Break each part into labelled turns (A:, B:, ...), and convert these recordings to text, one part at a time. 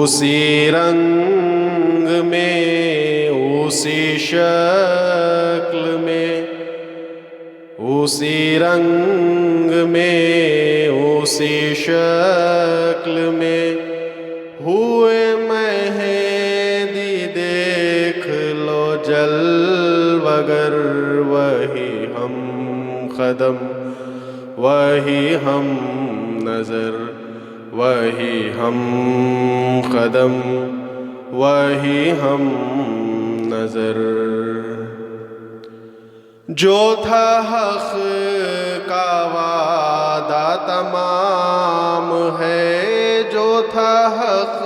A: اسی رنگ میں، اسی شکل میں، اسی رنگ میں، اسی شکل میں ہوئے مہدی، دیکھ لو جلوگر وہی ہم قدم، وہی ہم نظر، وہی ہم قدم، وہی ہم نظر۔ جو تھا حق کا وعدہ تمام ہے، جو تھا حق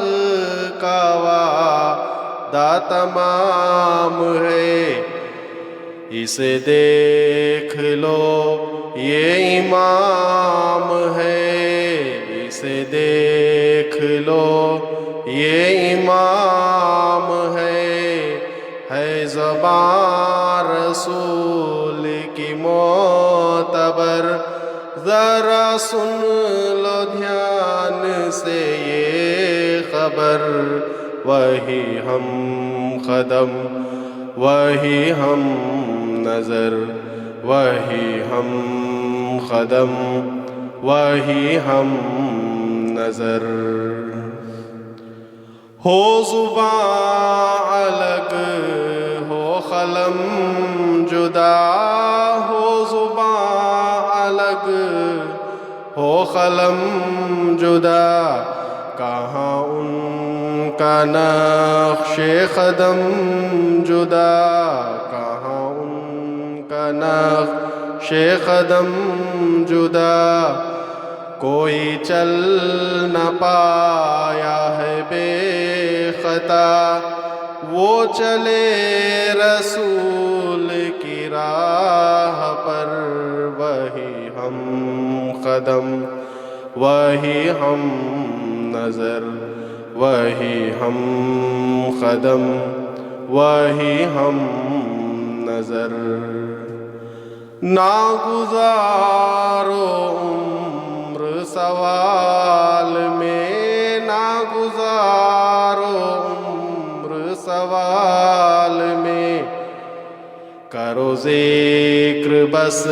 A: کا وعدہ تمام ہے، اسے دیکھ لو یہ امام ہے، اسے دیکھ لو یہ امام ہے زبان رسول کی معتبر، ذرا سن لو دھیان سے یہ خبر، وہی ہم قدم، وہی ہم نظر، وہی ہم قدم، وہی ہم نظر۔ ہو زبان الگ، ہو قلم جدا، ہو زبان الگ، ہو قلم جدا، کہاں ان کا نقش قدم جدا، کہاں ان کا نقش قدم جدا، کوئی چل نہ پایا ہے بے خطا، وہ چلے رسول کی راہ پر، وہی ہم قدم، وہی ہم نظر، وہی ہم قدم، وہی ہم نظر۔ ناگزارو عمر سوال میں، ناگزارو عمر سوال میں، کرو ذکر بس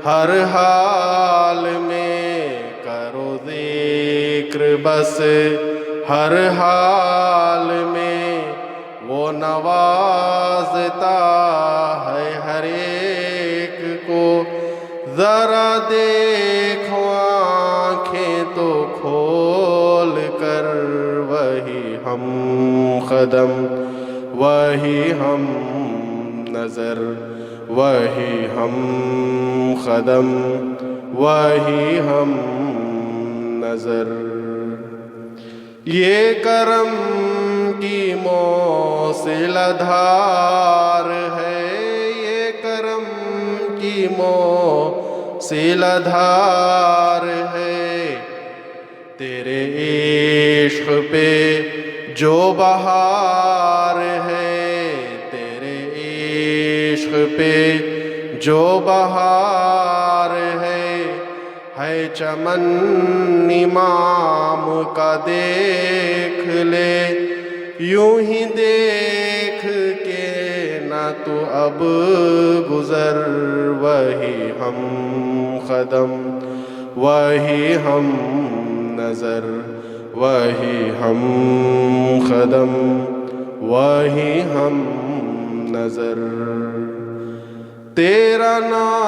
A: ہر حال میں، کرو ذکر بس ہر حال میں، وہ نوازتا ہے ہر ایک کو، ذرا دیکھو آنکھیں تو کھول کر، وہی ہم قدم، وہی ہم نظر، وہی ہم قدم، وہی ہم نظر۔ یہ کرم کی موصل دھار ہے، یہ کرم کی موصل دھار ہے، تیرے عشق پہ جو بہار ہے، تیرے عشق پہ جو بہار ہے چمن امام کا، دیکھ لے یوں ہی دیکھ کے نہ تو اب گزر، وہی ہم قدم، وہی ہم نظر، وہی ہم قدم، وہی ہم نظر۔ تیرا نام